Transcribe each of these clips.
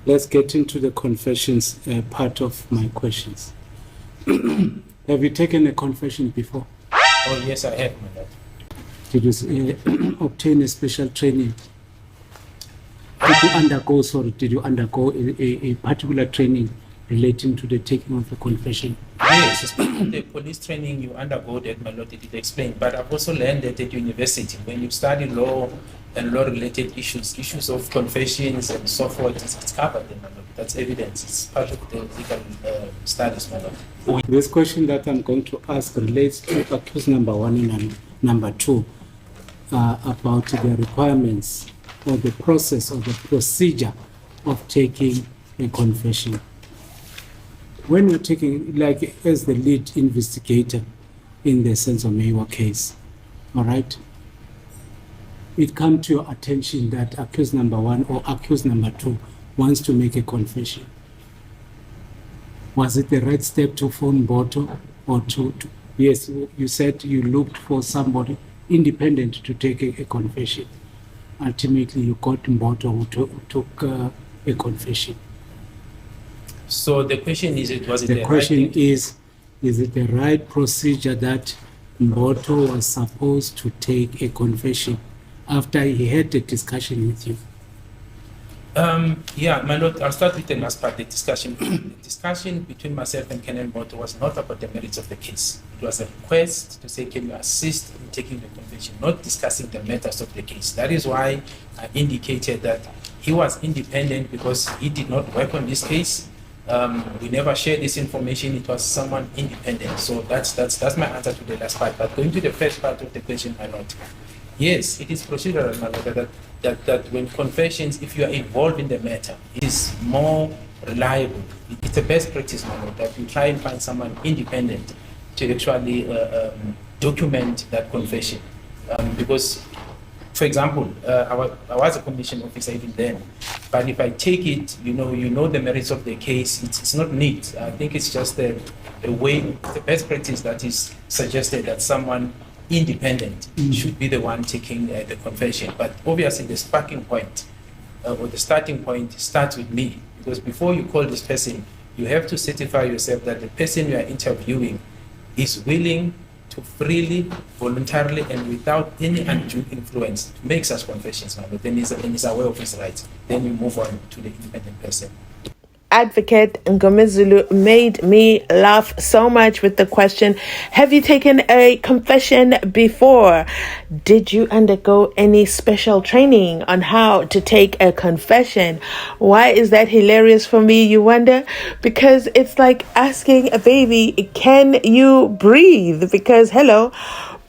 let's get into the confessions part of my questions. Have you taken a confession before? Oh, yes, I have, my lord. Did you obtain a special training? Did you undergo a particular training relating to the taking of a confession? Yes, especially the police training you undergo that, my lord, it explained. But I've also learned that at university, when you study law and law-related issues of confessions and so forth, it's covered there, my lord. That's evidence. It's part of the legal studies, my lord. This question that I'm going to ask relates to accused number 1 and number 2 about the requirements or the process or the procedure of taking a confession. When you're taking, like as the lead investigator in the SENZO MEYIWA case, all right, it comes to your attention that accused number 1 or accused number 2 wants to make a confession. Was it the right step to phone Mboto or to yes, you said you looked for somebody independent to take a confession. Ultimately, you got Mboto who took a confession. So the question is, was it the question right is it the right procedure that Mboto was supposed to take a confession after he had a discussion with you? Yeah, my lord, I'll start with the last part, the discussion. The discussion between myself and Colonel Mboto was not about the merits of the case. It was a request to say, can you assist in taking the confession, not discussing the matters of the case. That is why I indicated that he was independent because he did not work on this case. We never shared this information. It was someone independent. So that's my answer to the last part. But going to the first part of the question, my lord, yes, it is procedural, my lord, that when confessions, if you are involved in the matter, it is more reliable. It's the best practice, my lord, that you try and find someone independent to actually document that confession. Because, for example, I was a commission officer even then, but if I take it, you know the merits of the case, it's not neat. I think it's just a way, the best practice that is suggested that someone independent should be the one taking the confession. But obviously the sparking point or the starting point starts with me, because before you call this person, you have to certify yourself that the person you are interviewing is willing to freely, voluntarily, and without any undue influence to make such confessions. Then he's aware of his rights. Then you move on to the independent person. Advocate Mngomezulu made me laugh so much with the question, have you taken a confession before? Did you undergo any special training on how to take a confession? Why is that hilarious for me, you wonder? Because it's like asking a baby, can you breathe? Because hello,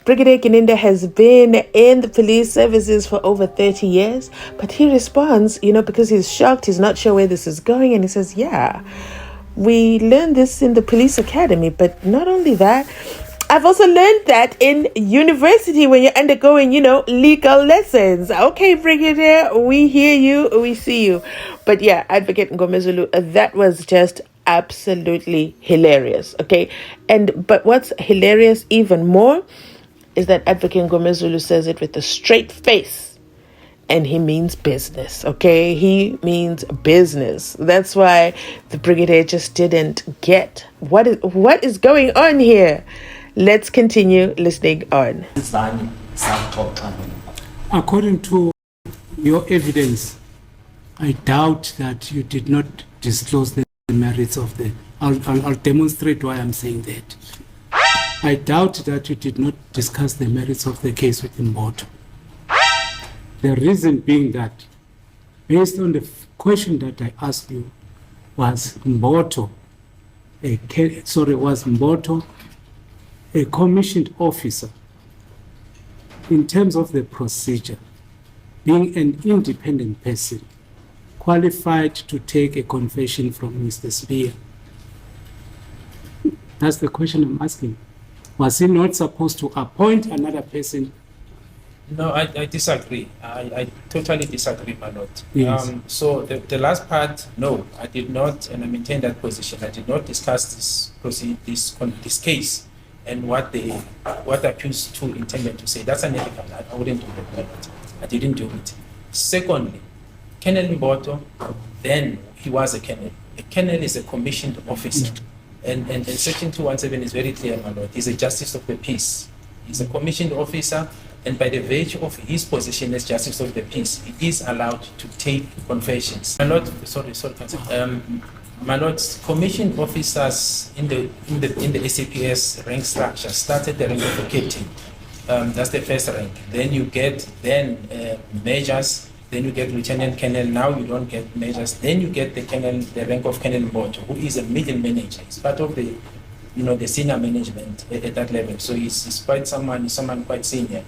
Brigadier Kininda has been in the police services for over 30 years, but he responds, because he's shocked, he's not sure where this is going, and he says, yeah, we learned this in the police academy, but not only that, I've also learned that in university when you're undergoing, legal lessons. Okay, Brigadier, we hear you, we see you. But yeah, Advocate Mngomezulu, that was just absolutely hilarious, okay? But what's hilarious even more is that Advocate Mngomezulu says it with a straight face, and he means business, okay? He means business. That's why the Brigadier just didn't get what is going on here. Let's continue listening on. According to your evidence, I doubt that you did not disclose the merits of the... I'll demonstrate why I'm saying that. I doubt that you did not discuss the merits of the case with Mboto. The reason being that, based on the question that I asked you, was Mboto a commissioned officer in terms of the procedure, being an independent person, qualified to take a confession from Mr. Spear? That's the question I'm asking. Was he not supposed to appoint another person? No, I disagree. I totally disagree, my lord. Yes. So the last part, no, I did not, and I maintain that position. I did not discuss this case and what accused two intended to say. That's unethical. I wouldn't do that, my lord. I didn't do it. Secondly, Colonel Mboto, then he was a colonel. A colonel is a commissioned officer. And Section 217 is very clear, my lord. He's a justice of the peace. He's a commissioned officer, and by the virtue of his position as justice of the peace, he is allowed to take confessions. My lord, sorry, Counsel. My lord, commissioned officers in the SAPS rank structure start at the rank of a captain. That's the first rank. Then you get majors. Then you get lieutenant colonel. Now you don't get majors. Then you get the colonel, the rank of Colonel Mboto, who is a middle manager. He's part of the, the senior management at that level. So he's quite someone quite senior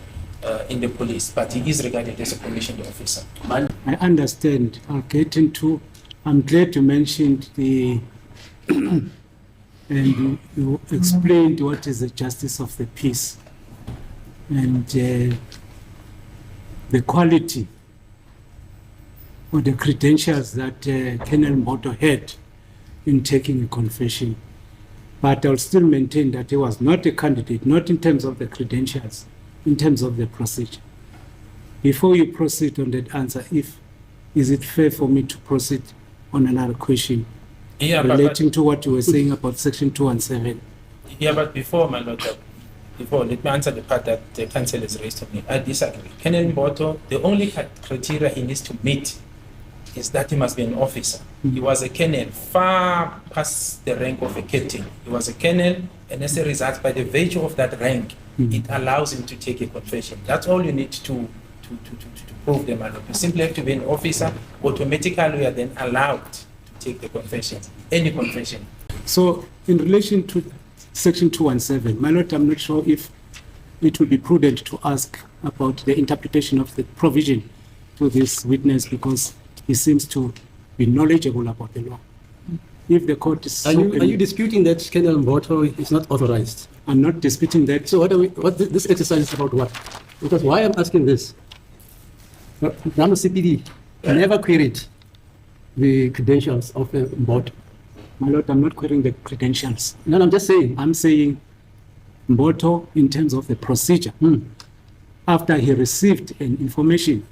in the police, but he is regarded as a commissioned officer. I understand. I'll get into. I'm glad you mentioned and you explained what is the justice of the peace and the quality or the credentials that Colonel Mboto had in taking a confession. But I'll still maintain that he was not a candidate, not in terms of the credentials, in terms of the procedure. Before you proceed on that answer, is it fair for me to proceed on another question relating to what you were saying about Section 217? Yeah, but before, my lord, let me answer the part that the counsel has raised to me. I disagree. Colonel Mboto, the only criteria he needs to meet is that he must be an officer. He was a colonel far past the rank of a captain. He was a colonel, and as a result, by the virtue of that rank, it allows him to take a confession. That's all you need to prove them. You simply have to be an officer. Automatically, you are then allowed to take the confession, any confession. So, in relation to Section 217, my lord, I'm not sure if it would be prudent to ask about the interpretation of the provision to this witness, because he seems to be knowledgeable about the law. If the court is are you disputing that Colonel Mboto is not authorized? I'm not disputing that. So this exercise is about what? Because why I'm asking this, Ghana CPD never queried the credentials of Mboto. My lord, I'm not querying the credentials. No, I'm just saying. I'm saying Mboto, in terms of the procedure, after he received an information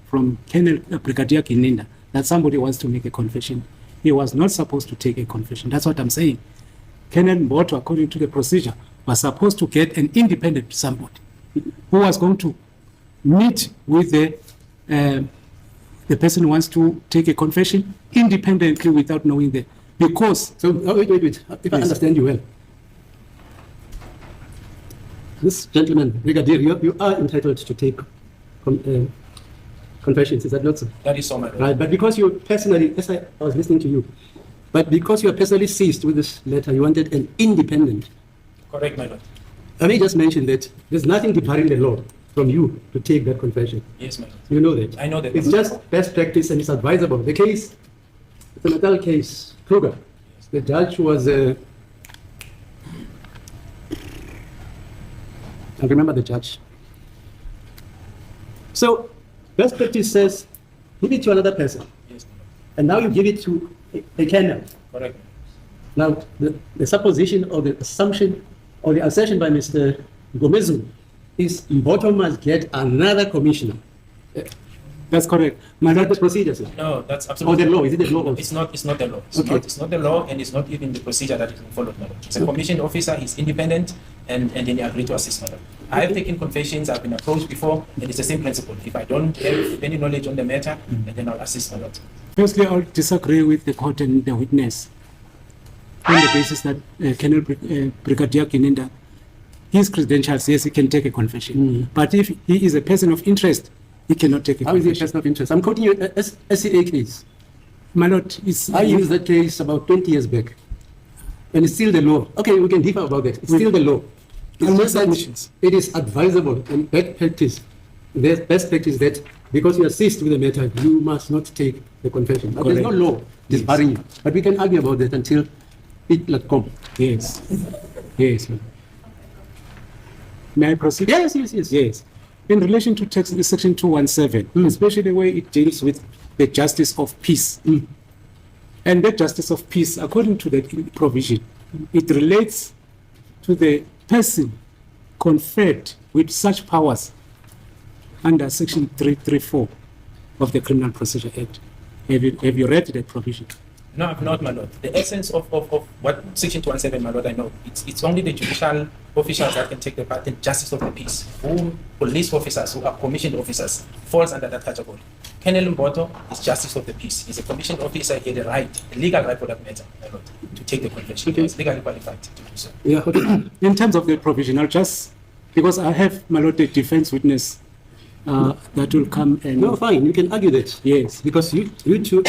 from Brigadier Kininda that somebody wants to make a confession, he was not supposed to take a confession. That's what I'm saying. Colonel Mboto, according to the procedure, was supposed to get an independent somebody who was going to meet with the person who wants to take a confession independently without knowing the. Because. So, wait. If I understand you well. This gentleman, Brigadier, you are entitled to take confessions, is that not so? That is so, my lord. Right, but because you personally, as I was listening to you, but because you are personally seized with this letter, you wanted an independent. Correct, my lord. I may just mention that there's nothing debarring the law from you to take that confession. Yes, my lord. You know that. I know that. It's just best practice and it's advisable. The case, the Natal case, Kruger, the judge was, I remember the judge. So, best practice says, give it to another person. Yes, my lord. And now you give it to a colonel. Correct. Now, the supposition or the assumption or the assertion by Mr. Mngomezulu is Mboto must get another commissioner. That's correct. Is that the procedure, sir? No, that's Or absolutely. the law? Is it the law? Also? It's not the law. Okay. It's not the law, and it's not even the procedure that is followed, my lord. It's a commissioned officer, he's independent, and then he agreed to assist, my lord. I have taken confessions, I've been approached before, and it's the same principle. If I don't have any knowledge on the matter, then I'll assist, my lord. Firstly, I'll disagree with the court and the witness on the basis that Colonel Brigadier Kininda, his credentials, yes, he can take a confession. But if he is a person of interest, he cannot take a How is confession. it a person of interest? I'm quoting you a SCA case. My lord, I used that case about 20 years back. And it's still the law. Okay, we can differ about that. It's still the law. It's just that it is advisable and best practice. There's best practice that because you assist with the matter, you must not take the confession. But there's no law disbarring you. But we can argue about that until it comes. Yes. Yes. May I proceed? Yes. Yes. In relation to text, Section 217, especially the way it deals with the justice of peace. And that justice of peace, according to the provision, it relates to the person conferred with such powers under Section 334 of the Criminal Procedure Act. Have you read the provision? No, I've not, my lord. The essence of what Section 217, my lord, I know. It's only the judicial officials that can take the part in justice of the peace. Whom police officers who are commissioned officers falls under that category. Colonel Mboto is justice of the peace. He's a commissioned officer. He had a legal right for that matter, my lord, to take the convention. Okay. He was legally qualified to do so. Yeah, okay. In terms of the provision, I'll just, because I have, my lord, a defense witness that will come and... No, fine, you can argue that. Yes. Because you two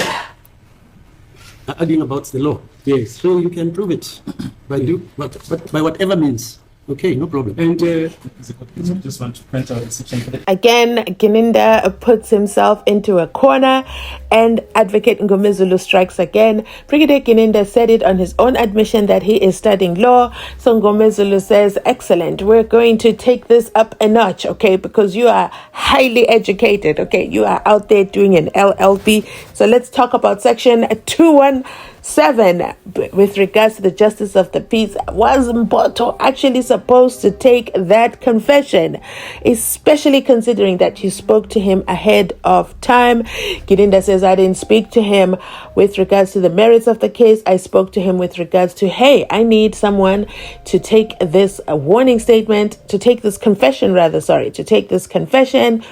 are arguing about the law. Yes. So you can prove it but by whatever means. Okay, no problem. And Just want to point out the section for the Again, Gininda puts himself into a corner and Advocate Mngomezulu strikes again. Brigadier Gininda said it on his own admission that he is studying law. So Mngomezulu says, excellent, we're going to take this up a notch, okay, because you are highly educated, okay, you are out there doing an LLB. So let's talk about section 217 with regards to the justice of the peace. Was Mboto actually supposed to take that confession, especially considering that you spoke to him ahead of time? Gininda says, I didn't speak to him with regards to the merits of the case. I spoke to him with regards to, hey, I need someone to take this warning statement, to take this confession, to take this confession.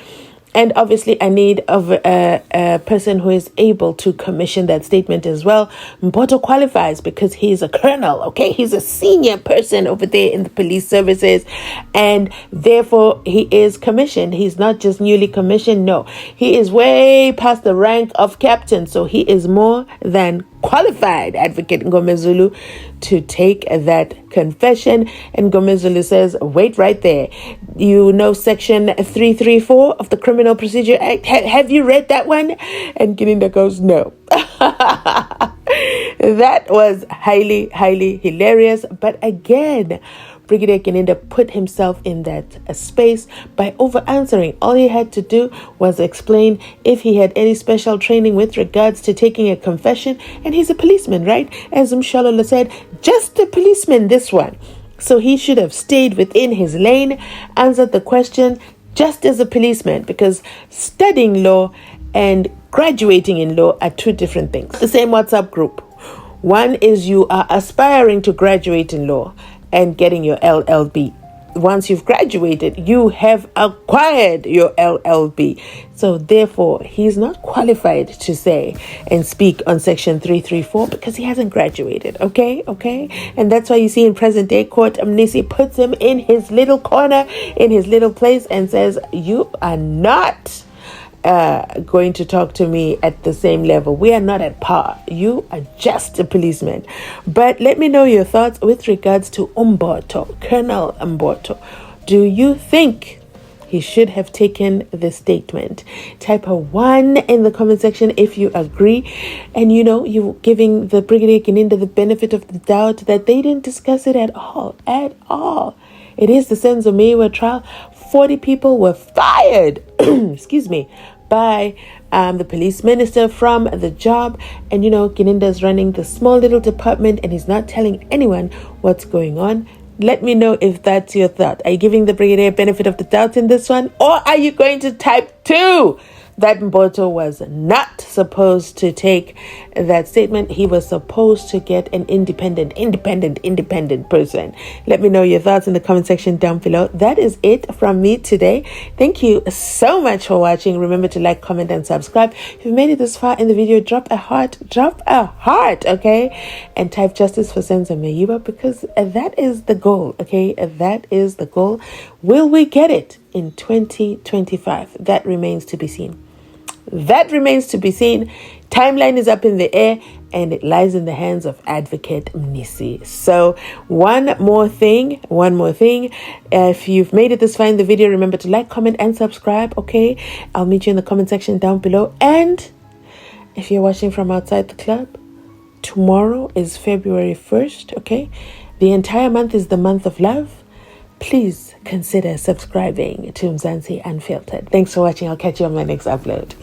And obviously, I need a person who is able to commission that statement as well. Mboto qualifies because he's a colonel, okay? He's a senior person over there in the police services. And therefore, he is commissioned. He's not just newly commissioned. No, he is way past the rank of captain. So he is more than qualified, Advocate Mngomezulu, to take that confession. And Mngomezulu says, wait right there. You know Section 334 of the Criminal Procedure Act? Have you read that one? And Gininda goes, no. That was highly, highly hilarious. But again, Brigadier Gininda put himself in that space by over-answering. All he had to do was explain if he had any special training with regards to taking a confession. And he's a policeman, right? As Mshalola said, just a policeman, this one. So he should have stayed within his lane, answered the question just as a policeman, because studying law and graduating in law are two different things. The same WhatsApp group. One is you are aspiring to graduate in law and getting your LLB. Once you've graduated, you have acquired your LLB. So therefore, he's not qualified to say and speak on Section 334 because he hasn't graduated. Okay. And that's why you see in present day court, Mnisi puts him in his little corner, in his little place, and says, you are not going to talk to me at the same level. We are not at par. You are just a policeman. But let me know your thoughts with regards to Mboto, Colonel Mboto. Do you think he should have taken the statement? Type a 1 in the comment section if you agree. And you're giving the Brigadier Gininda the benefit of the doubt that they didn't discuss it at all. It is the SENZO MEYIWA trial. 40 people were fired, by the police minister from the job. And Gininda's running the small little department and he's not telling anyone what's going on. Let me know if that's your thought. Are you giving the Brigadier benefit of the doubt in this one? Or are you going to type 2? That Mboto was not supposed to take that statement. He was supposed to get an independent person. Let me know your thoughts in the comment section down below. That is it from me today. Thank you so much for watching. Remember to like, comment, and subscribe. If you made it this far in the video, drop a heart, okay? And type justice for SENZO MEYIWA, because that is the goal, okay? That is the goal. Will we get it in 2025? That remains to be seen. Timeline is up in the air and it lies in the hands of Advocate Mnisi. So one more thing. If you've made it this far in the video, remember to like, comment, and subscribe, okay? I'll meet you in the comment section down below. And if you're watching from outside the club, tomorrow is February 1st, okay? The entire month is the month of love. Please consider subscribing to Mzansi Unfiltered. Thanks for watching. I'll catch you on my next upload.